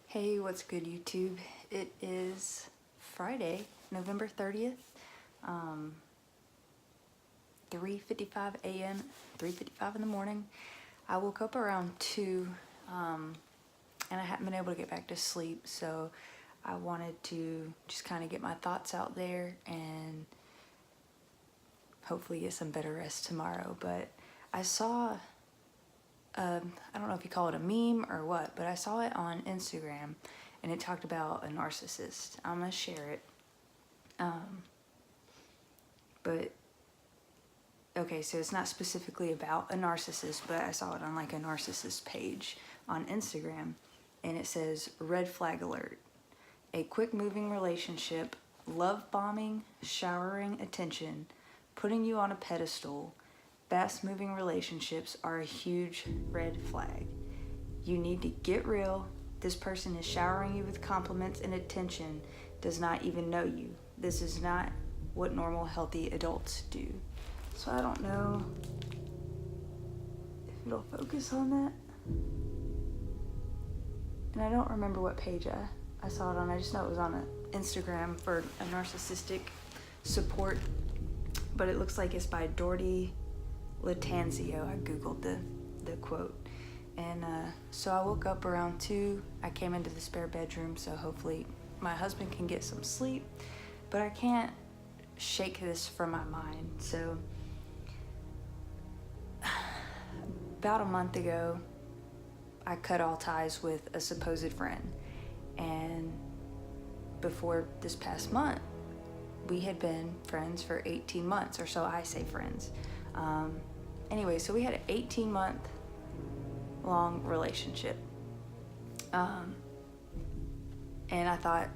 Hey, what's good, YouTube? It is Friday, November 30th, 3:55 a.m., 3:55 in the morning. I woke up around 2, and I haven't been able to get back to sleep, so I wanted to just kind of get my thoughts out there and hopefully get some better rest tomorrow. But I saw, I don't know if you call it a meme or what, but I saw it on Instagram, and it talked about a narcissist. I'm gonna share it. But okay, so it's not specifically about a narcissist, but I saw it on like a narcissist page on Instagram, and it says, red flag alert. A quick moving relationship, love bombing, showering attention, putting you on a pedestal, fast moving relationships are a huge red flag. You need to get real. This person is showering you with compliments and attention, does not even know you. This is not what normal, healthy adults do. So I don't know if it'll focus on that. And I don't remember what page I saw it on. I just know it was on Instagram for a narcissistic support. But it looks like it's by Dorothy Latanzio. I googled the quote. And so I woke up around 2. I came into the spare bedroom, so hopefully my husband can get some sleep. But I can't shake this from my mind. So about a month ago, I cut all ties with a supposed friend. And before this past month, we had been friends for 18 months, or so I say friends. Anyway, so we had an 18-month long relationship. And I thought,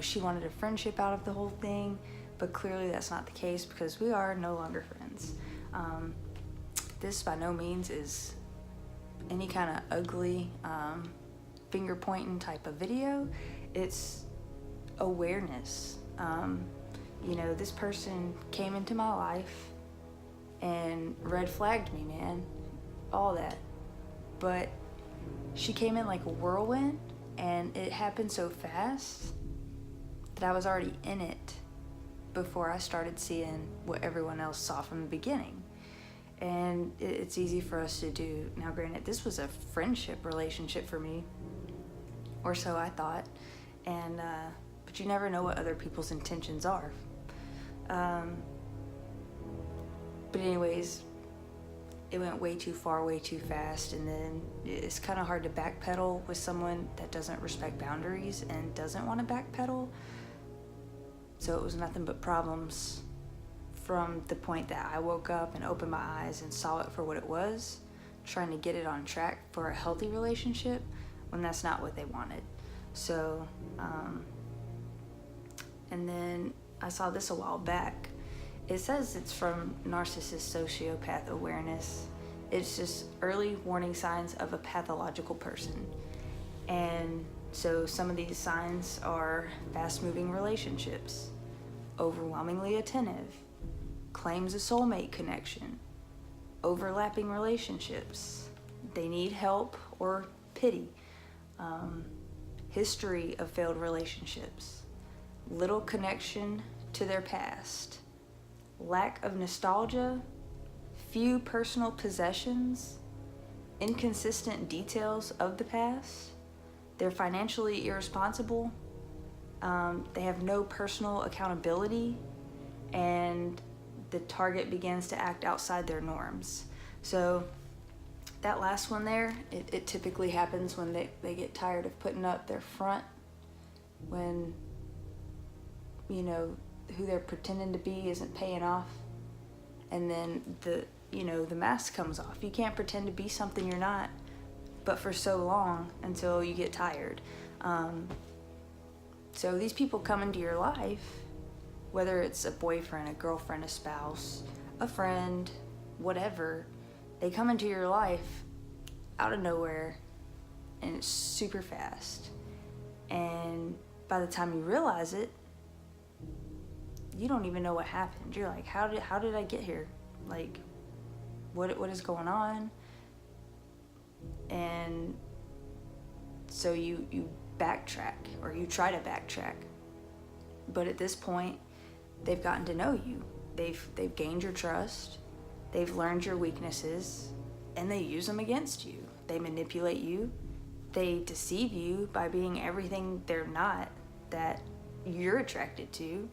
she wanted a friendship out of the whole thing, but clearly that's not the case because we are no longer friends. This by no means is any kind of ugly finger pointing type of video. It's awareness. This person came into my life and red flagged me, man, all that. But she came in like a whirlwind, and it happened so fast that I was already in it before I started seeing what everyone else saw from the beginning. And it's easy for us to do. Now, granted, this was a friendship relationship for me, or so I thought. And but you never know what other people's intentions are. But anyways, it went way too far, way too fast, and then it's kind of hard to backpedal with someone that doesn't respect boundaries and doesn't want to backpedal. So it was nothing but problems from the point that I woke up and opened my eyes and saw it for what it was, trying to get it on track for a healthy relationship when that's not what they wanted. So, and then I saw this a while back. It says it's from narcissist sociopath awareness. It's just early warning signs of a pathological person. And so some of these signs are fast-moving relationships, overwhelmingly attentive, claims a soulmate connection, overlapping relationships, they need help or pity, history of failed relationships, little connection to their past, lack of nostalgia, few personal possessions, inconsistent details of the past, they're financially irresponsible, they have no personal accountability, and the target begins to act outside their norms. So that last one there, it typically happens when they get tired of putting up their front, when who they're pretending to be isn't paying off, and then the mask comes off. You can't pretend to be something you're not, but for so long until you get tired. So these people come into your life, whether it's a boyfriend, a girlfriend, a spouse, a friend, whatever, they come into your life out of nowhere, and it's super fast. And by the time you realize it, you don't even know what happened. You're like, how did I get here? Like, what is going on? And So you backtrack, or you try to backtrack. But at this point, they've gotten to know you. They've gained your trust. They've learned your weaknesses, and they use them against you. They manipulate you. They deceive you by being everything they're not, that you're attracted to.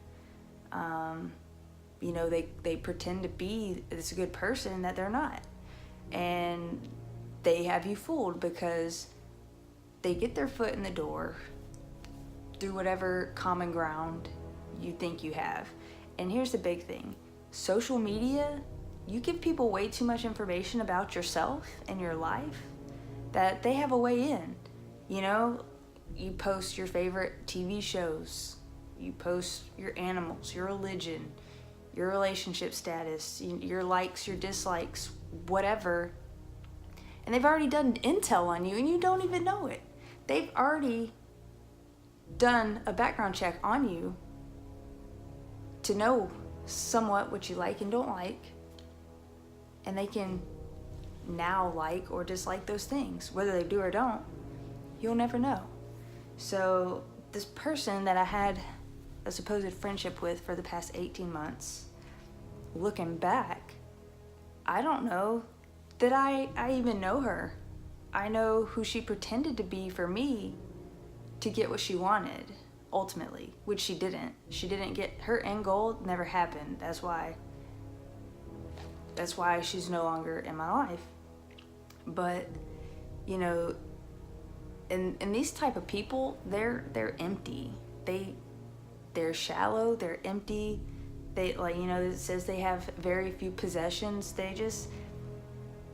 They pretend to be this good person that they're not. And they have you fooled because they get their foot in the door through whatever common ground you think you have. And here's the big thing. Social media, you give people way too much information about yourself and your life that they have a way in. You post your favorite TV shows, you post your animals, your religion, your relationship status, your likes, your dislikes, whatever. And they've already done intel on you and you don't even know it. They've already done a background check on you to know somewhat what you like and don't like. And they can now like or dislike those things. Whether they do or don't, you'll never know. So this person that I had a supposed friendship with for the past 18 months, looking back, I don't know that I even know her. I know who she pretended to be for me to get what she wanted, ultimately, which she didn't. She didn't get her end goal, never happened. That's why she's no longer in my life. But, and these type of people, they're empty. They're shallow, they're empty. It says they have very few possessions.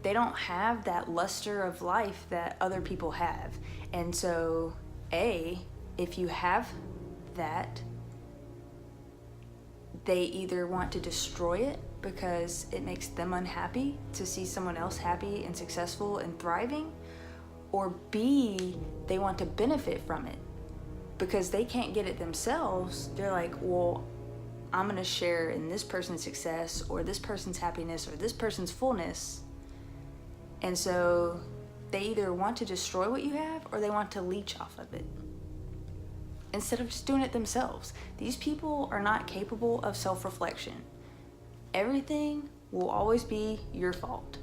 They don't have that luster of life that other people have. And so, if you have that, they either want to destroy it because it makes them unhappy to see someone else happy and successful and thriving, or B, they want to benefit from it because they can't get it themselves. They're like, well, I'm going to share in this person's success or this person's happiness or this person's fullness. And so they either want to destroy what you have or they want to leech off of it instead of just doing it themselves. These people are not capable of self-reflection. Everything will always be your fault.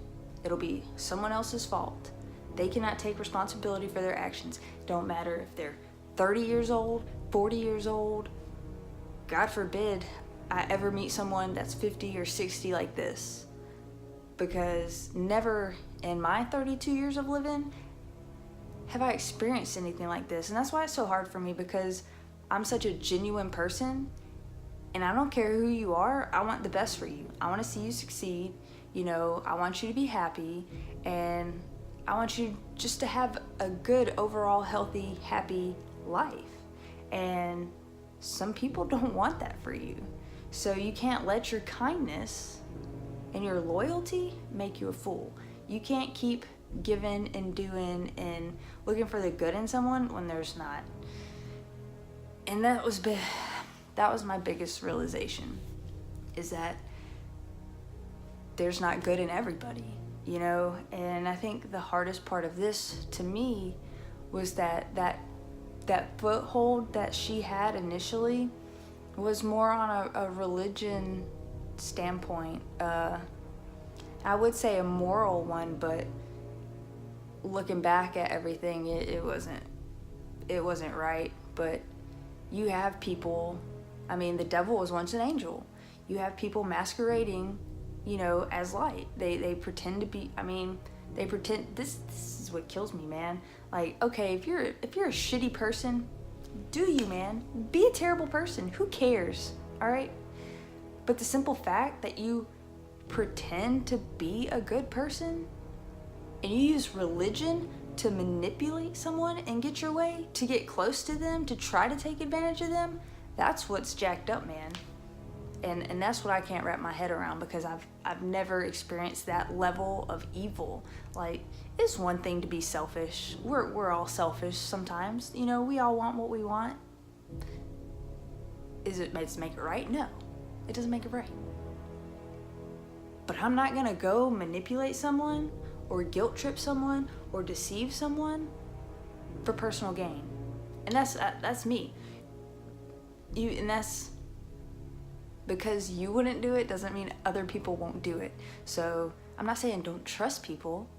It'll be someone else's fault. They cannot take responsibility for their actions. Don't matter if they're 30 years old, 40 years old. God forbid I ever meet someone that's 50 or 60 like this. Because never in my 32 years of living have I experienced anything like this. And that's why it's so hard for me, because I'm such a genuine person. And I don't care who you are. I want the best for you. I want to see you succeed. I want you to be happy. And I want you just to have a good, overall, healthy, happy life. And some people don't want that for you. So you can't let your kindness and your loyalty make you a fool. You can't keep giving and doing and looking for the good in someone when there's not. And that was my biggest realization, is that there's not good in everybody, And I think the hardest part of this to me was that foothold that she had initially was more on a religion standpoint. I would say a moral one, but looking back at everything, it wasn't right. But you have people, the devil was once an angel. You have people masquerading, as light. They pretend to be, they pretend, this is what kills me, man. Like, okay, if you're a shitty person, do you, man? Be a terrible person. Who cares? All right? But the simple fact that you pretend to be a good person and you use religion to manipulate someone and get your way, to get close to them, to try to take advantage of them, that's what's jacked up, man. And that's what I can't wrap my head around, because I've never experienced that level of evil. Like, it's one thing to be selfish. We're all selfish sometimes. We all want what we want. Does it make it right? No. It doesn't make it right. But I'm not gonna go manipulate someone or guilt trip someone or deceive someone for personal gain. And that's me. And that's because you wouldn't do it doesn't mean other people won't do it. So I'm not saying don't trust people.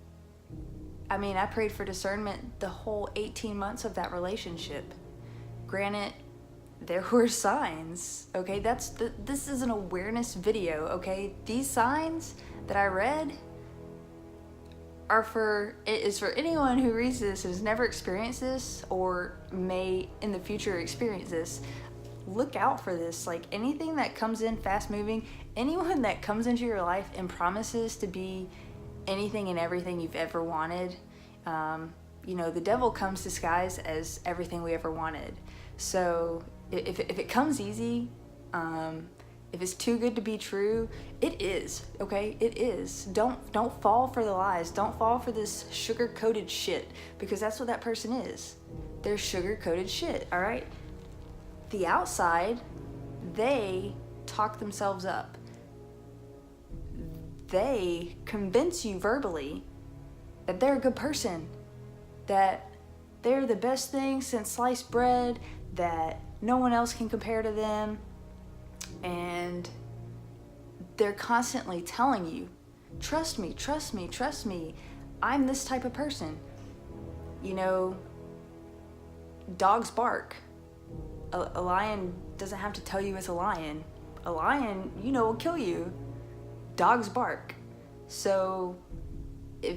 I mean, I prayed for discernment the whole 18 months of that relationship. Granted, there were signs, okay? This is an awareness video, okay? These signs that I read is for anyone who reads this and has never experienced this or may in the future experience this. Look out for this. Like, anything that comes in fast moving, anyone that comes into your life and promises to be anything and everything you've ever wanted, the devil comes disguised as everything we ever wanted. So if it comes easy, if it's too good to be true, it is, okay? It is. Don't fall for the lies. Don't fall for this sugar-coated shit, because that's what that person is. They're sugar-coated shit, all right? The outside, they talk themselves up. They convince you verbally that they're a good person, that they're the best thing since sliced bread, that no one else can compare to them, and they're constantly telling you, trust me, trust me, trust me, I'm this type of person. Dogs bark. A lion doesn't have to tell you it's a lion. A lion, will kill you. Dogs bark. So if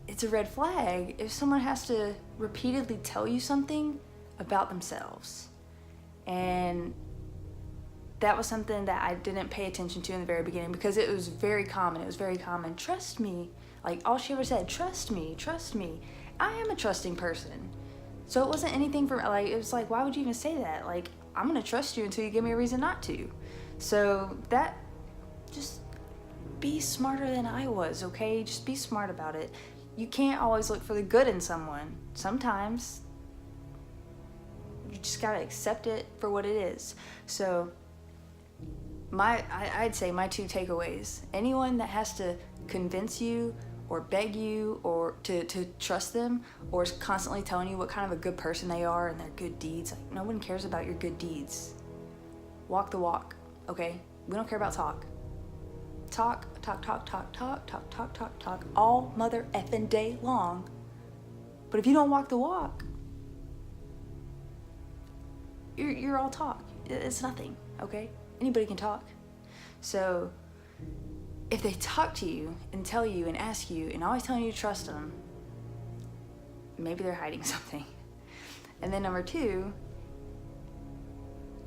it's a red flag if someone has to repeatedly tell you something about themselves. And that was something that I didn't pay attention to in the very beginning, because it was very common. It was very common. Trust me. Like, all she ever said, trust me, trust me. I am a trusting person. So it wasn't anything it was like, why would you even say that? Like, I'm going to trust you until you give me a reason not to. So just be smarter than I was, okay? Just be smart about it. You can't always look for the good in someone. Sometimes you just got to accept it for what it is. So I'd say my 2 takeaways: anyone that has to convince you or beg you or to trust them, or is constantly telling you what kind of a good person they are and their good deeds, like, no one cares about your good deeds. Walk the walk, okay? We don't care about talk. Talk all mother effing day long. But if you don't walk the walk, you're all talk. It's nothing, okay? Anybody can talk. So if they talk to you and tell you and ask you and always telling you to trust them, maybe they're hiding something. And then number 2,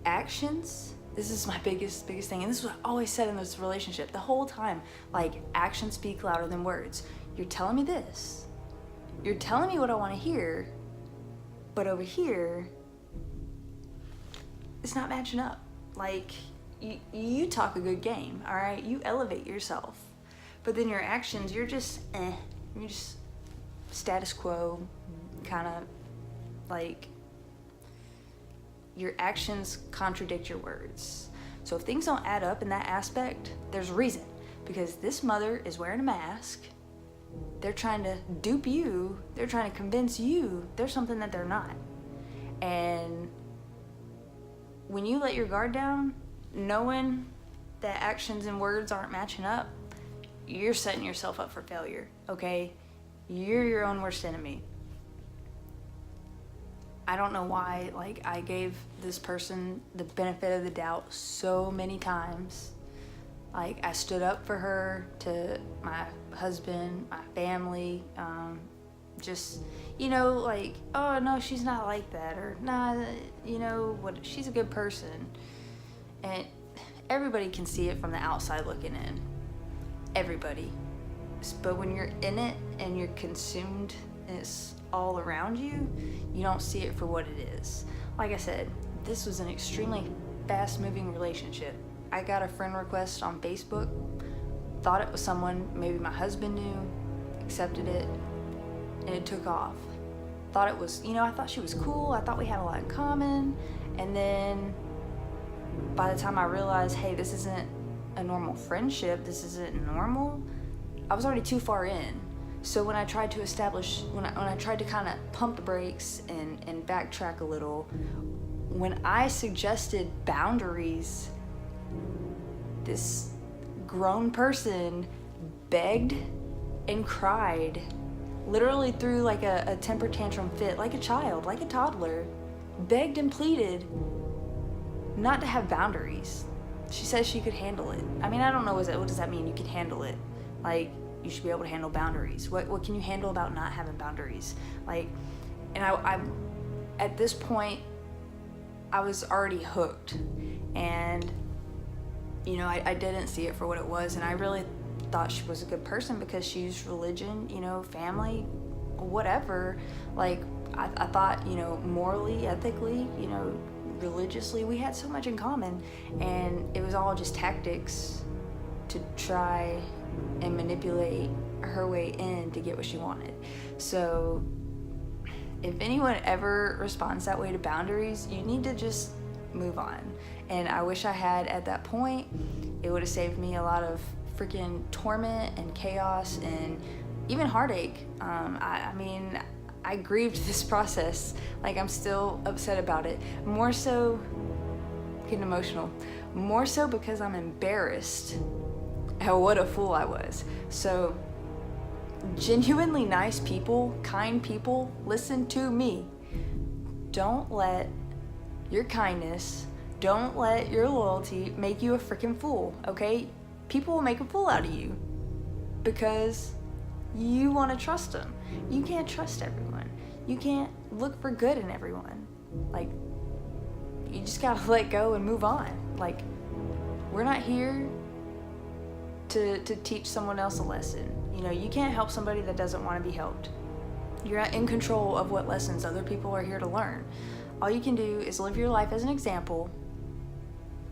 actions. This is my biggest thing, and this is what I always said in this relationship the whole time. Like, actions speak louder than words. You're telling me this. You're telling me what I want to hear, but over here, it's not matching up. Like, you talk a good game, all right? You elevate yourself, but then your actions, you're just you're just status quo, kind of like. Your actions contradict your words. So if things don't add up in that aspect, there's a reason. Because this mother is wearing a mask. They're trying to dupe you. They're trying to convince you they're something that they're not. And when you let your guard down, knowing that actions and words aren't matching up, you're setting yourself up for failure, okay? You're your own worst enemy. I don't know why, like, I gave this person the benefit of the doubt so many times. Like, I stood up for her to my husband, my family, just, like, oh, no, she's not like that, or, nah, she's a good person. And everybody can see it from the outside looking in. Everybody. But when you're in it and you're consumed and it's all around you, you don't see it for what it is. Like I said, this was an extremely fast-moving relationship. I got a friend request on Facebook, thought it was someone maybe my husband knew, accepted it, and it took off. Thought it was, I thought she was cool, I thought we had a lot in common, and then by the time I realized, hey, this isn't a normal friendship, this isn't normal, I was already too far in. So when I tried to establish, when I tried to kind of pump the brakes and backtrack a little, when I suggested boundaries, this grown person begged and cried, literally threw like a temper tantrum fit, like a child, like a toddler, begged and pleaded not to have boundaries. She says she could handle it. I mean, I don't know, what does that mean? You can handle it. Like, you should be able to handle boundaries. What can you handle about not having boundaries? Like, and I at this point, I was already hooked. And, you know, I didn't see it for what it was. And I really thought she was a good person because she used religion, you know, family, whatever. Like, I thought, you know, morally, ethically, you know, religiously, we had so much in common. And it was all just tactics to try and manipulate her way in to get what she wanted. So if anyone ever responds that way to boundaries, you need to just move on. And I wish I had at that point. It would have saved me a lot of freaking torment and chaos and even heartache. I mean, I grieved this process. Like, I'm still upset about it. More so, getting emotional, more so because I'm embarrassed at what a fool I was. So, genuinely nice people, kind people, listen to me. Don't let your kindness, don't let your loyalty make you a freaking fool, okay? People will make a fool out of you because you want to trust them. You can't trust everyone. You can't look for good in everyone. Like, you just gotta let go and move on. Like, we're not here to teach someone else a lesson. You know, you can't help somebody that doesn't want to be helped. You're not in control of what lessons other people are here to learn. All you can do is live your life as an example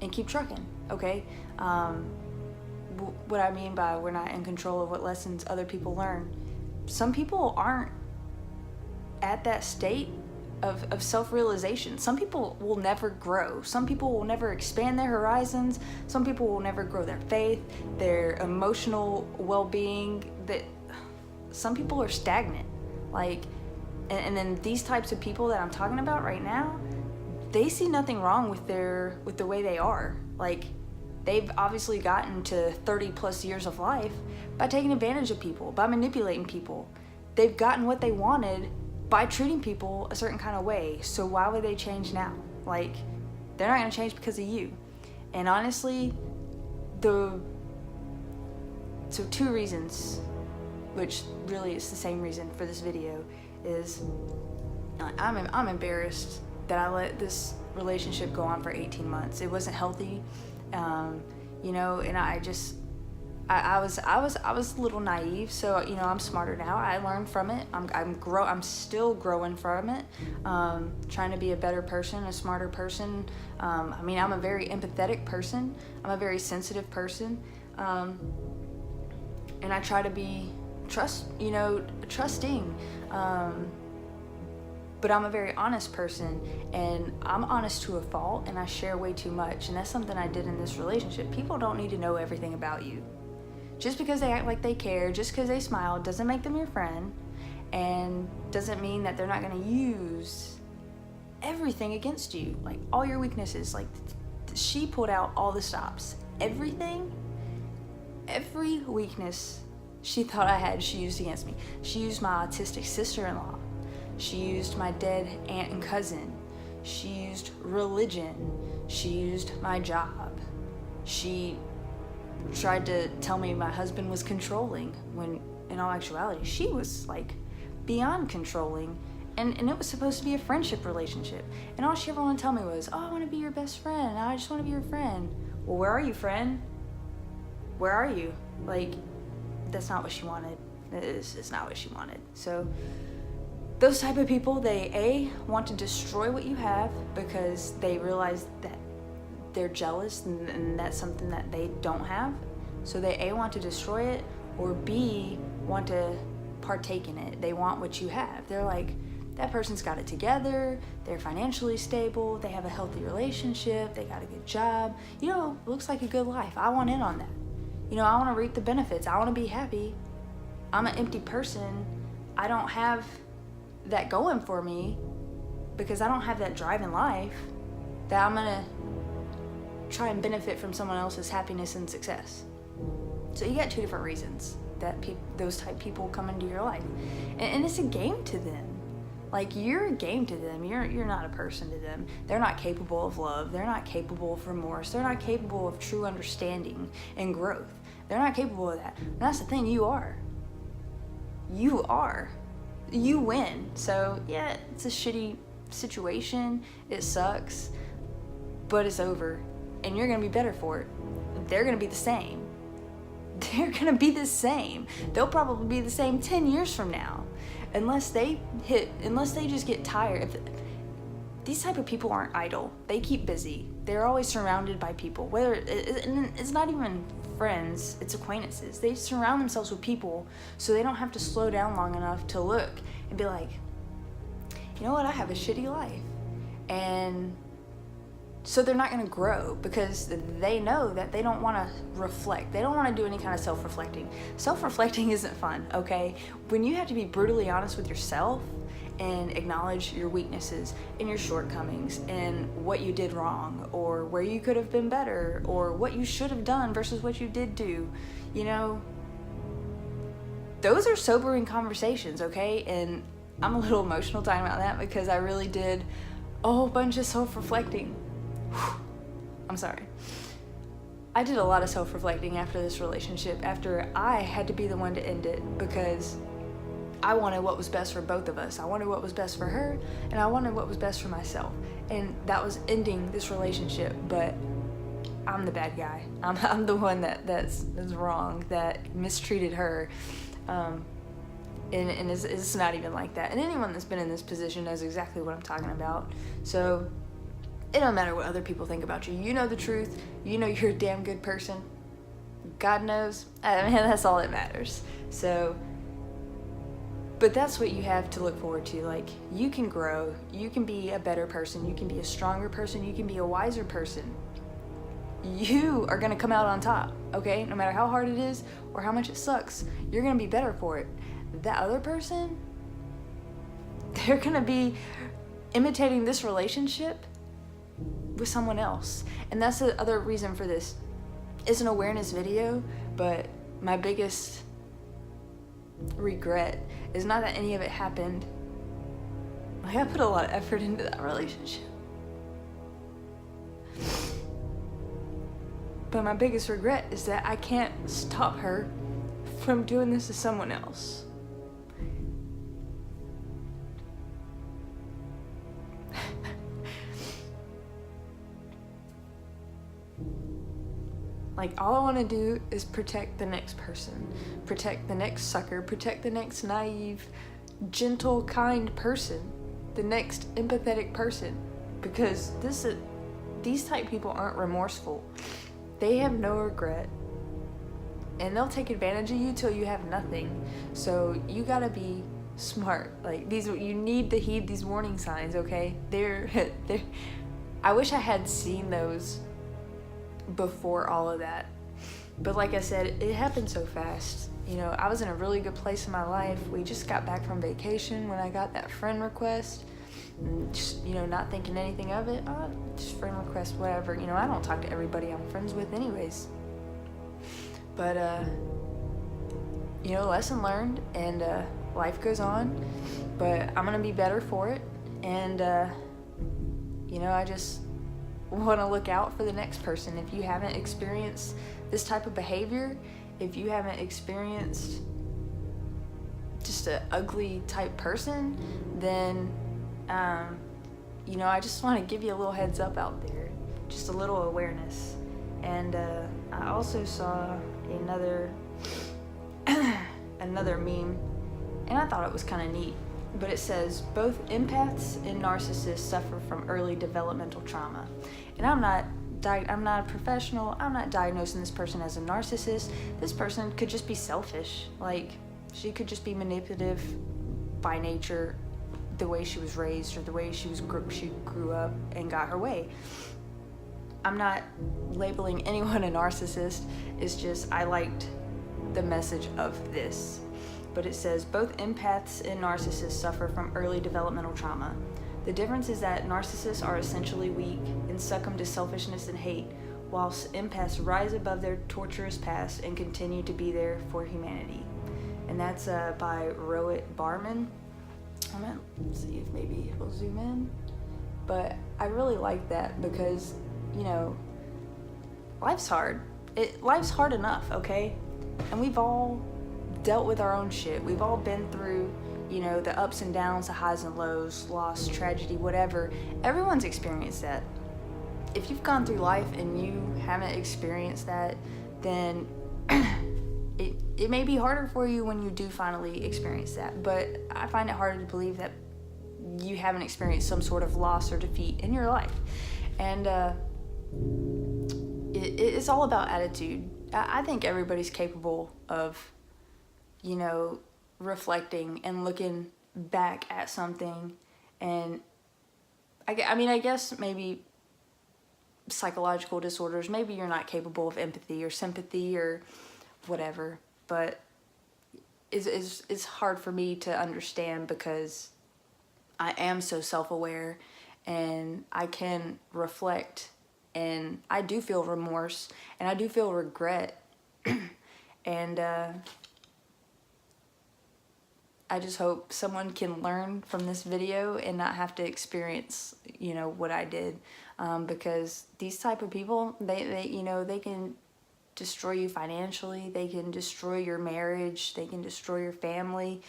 and keep trucking, okay? What I mean by we're not in control of what lessons other people learn, some people aren't at that state of self-realization. Some people will never grow. Some people will never expand their horizons. Some people will never grow their faith, their emotional well-being. That some people are stagnant. Like, and then these types of people that I'm talking about right now, they see nothing wrong with the way they are. Like, they've obviously gotten to 30 plus years of life by taking advantage of people, by manipulating people. They've gotten what they wanted by treating people a certain kind of way. So why would they change now? Like, they're not gonna change because of you. And honestly, so 2 reasons, which really is the same reason for this video, is I'm embarrassed that I let this relationship go on for 18 months. It wasn't healthy, you know, and I was a little naive, so, you know, I'm smarter now. I learned from it. I'm still growing from it, trying to be a better person, a smarter person. I mean, I'm a very empathetic person. I'm a very sensitive person, and I try to be trusting. But I'm a very honest person, and I'm honest to a fault, and I share way too much, and that's something I did in this relationship. People don't need to know everything about you. Just because they act like they care, just because they smile, doesn't make them your friend, and doesn't mean that they're not going to use everything against you. Like, all your weaknesses. Like, she pulled out all the stops. Everything, every weakness she thought I had, she used against me. She used my autistic sister-in-law. She used my dead aunt and cousin. She used religion. She used my job. She tried to tell me my husband was controlling, when in all actuality she was like beyond controlling, and it was supposed to be a friendship relationship, and all she ever wanted to tell me was, oh, I want to be your best friend, I just want to be your friend. Well, where are you, friend? Where are you? Like, that's not what she wanted. It's not what she wanted. So those type of people, they want to destroy what you have because they realize that they're jealous and that's something that they don't have. So they want to destroy it, or B, want to partake in it. They want what you have. They're like, that person's got it together, they're financially stable, they have a healthy relationship, they got a good job, you know, looks like a good life. I want in on that. You know, I want to reap the benefits. I want to be happy. I'm an empty person. I don't have that going for me because I don't have that drive in life that I'm gonna try and benefit from someone else's happiness and success. So you got two different reasons that those type people come into your life, and it's a game to them. Like, you're a game to them. You're not a person to them. They're not capable of love. They're not capable of remorse. They're not capable of true understanding and growth. They're not capable of that. And that's the thing. You are. You are. You win. So yeah, it's a shitty situation. It sucks, but it's over, and you're gonna be better for it. They're gonna be the same. They're gonna be the same. They'll probably be the same 10 years from now. Unless they just get tired. These type of people aren't idle. They keep busy. They're always surrounded by people. Whether it's not even friends, it's acquaintances. They surround themselves with people so they don't have to slow down long enough to look and be like, you know what, I have a shitty life. And so they're not going to grow because they know that they don't want to reflect. They don't want to do any kind of self-reflecting. Self-reflecting isn't fun, okay? When you have to be brutally honest with yourself and acknowledge your weaknesses and your shortcomings and what you did wrong or where you could have been better or what you should have done versus what you did do, you know, those are sobering conversations, okay? And I'm a little emotional talking about that because I really did a whole bunch of self-reflecting. I'm sorry. I did a lot of self-reflecting after this relationship, after I had to be the one to end it because I wanted what was best for both of us. I wanted what was best for her, and I wanted what was best for myself. And that was ending this relationship, but I'm the bad guy. I'm the one that's wrong, that mistreated her. And it's not even like that. And anyone that's been in this position knows exactly what I'm talking about. So it don't matter what other people think about you. You know the truth. You know you're a damn good person. God knows. I mean, that's all that matters. So, but that's what you have to look forward to. Like, you can grow. You can be a better person. You can be a stronger person. You can be a wiser person. You are going to come out on top, okay? No matter how hard it is or how much it sucks, you're going to be better for it. That other person, they're going to be imitating this relationship with someone else. And that's the other reason for this. It's an awareness video, but my biggest regret is not that any of it happened. Like, I put a lot of effort into that relationship. But my biggest regret is that I can't stop her from doing this to someone else. Like, all I want to do is protect the next person, protect the next sucker, protect the next naive, gentle, kind person, the next empathetic person, because these type people aren't remorseful. They have no regret, and they'll take advantage of you till you have nothing. So you gotta be smart. Like, you need to heed these warning signs, okay? They're I wish I had seen those before all of that, but like I said, it happened so fast. You know, I was in a really good place in my life. We just got back from vacation when I got that friend request, and just, you know, not thinking anything of it. Just friend request, whatever. You know, I don't talk to everybody I'm friends with anyways, but you know, lesson learned, and life goes on, but I'm gonna be better for it. And you know, I just want to look out for the next person. If you haven't experienced this type of behavior, if you haven't experienced just an ugly type person, then you know, I just want to give you a little heads up out there, just a little awareness. And I also saw another meme, and I thought it was kind of neat. But it says, both empaths and narcissists suffer from early developmental trauma. And I'm not a professional. I'm not diagnosing this person as a narcissist. This person could just be selfish. Like, she could just be manipulative by nature, the way she was raised or the way she grew up and got her way. I'm not labeling anyone a narcissist. It's just I liked the message of this. but it says both empaths and narcissists suffer from early developmental trauma. The difference is that narcissists are essentially weak and succumb to selfishness and hate, whilst empaths rise above their torturous past and continue to be there for humanity. And that's by Rohit Barman. I'm gonna see if maybe it'll zoom in. But I really like that because, you know, life's hard. Life's hard enough, okay? And we've all dealt with our own shit. We've all been through, you know, the ups and downs, the highs and lows, loss, tragedy, whatever. Everyone's experienced that. If you've gone through life and you haven't experienced that, then it may be harder for you when you do finally experience that. But I find it harder to believe that you haven't experienced some sort of loss or defeat in your life. And it's all about attitude. I think everybody's capable of, you know, reflecting and looking back at something. And I guess maybe psychological disorders, maybe you're not capable of empathy or sympathy or whatever, but it's hard for me to understand because I am so self-aware and I can reflect, and I do feel remorse and I do feel regret. And I just hope someone can learn from this video and not have to experience, you know, what I did, because these type of people, they you know, they can destroy you financially, they can destroy your marriage, they can destroy your family,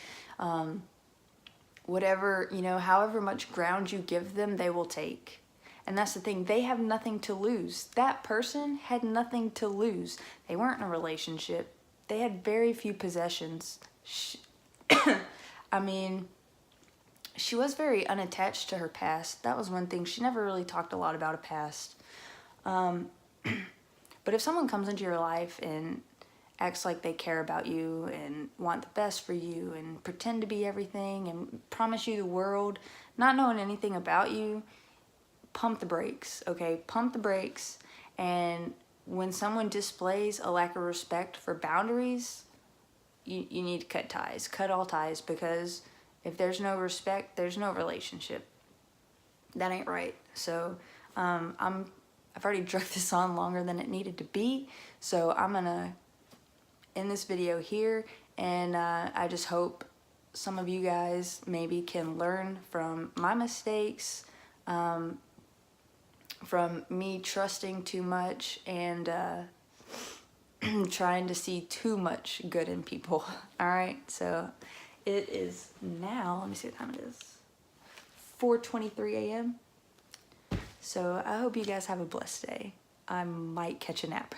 whatever, you know, however much ground you give them, they will take. And that's the thing, they have nothing to lose. That person had nothing to lose. They weren't in a relationship. They had very few possessions. I mean, she was very unattached to her past. That was one thing. She never really talked a lot about a past. But if someone comes into your life and acts like they care about you and want the best for you and pretend to be everything and promise you the world, not knowing anything about you, pump the brakes, okay? Pump the brakes. And when someone displays a lack of respect for boundaries, you need to cut ties. Cut all ties, because if there's no respect, there's no relationship. That ain't right. So I've already drug this on longer than it needed to be, so I'm gonna end this video here, and I just hope some of you guys maybe can learn from my mistakes, from me trusting too much and trying to see too much good in people. All right, so it is now, let me see what time it is, 4:23 a.m. So I hope you guys have a blessed day. I might catch a nap.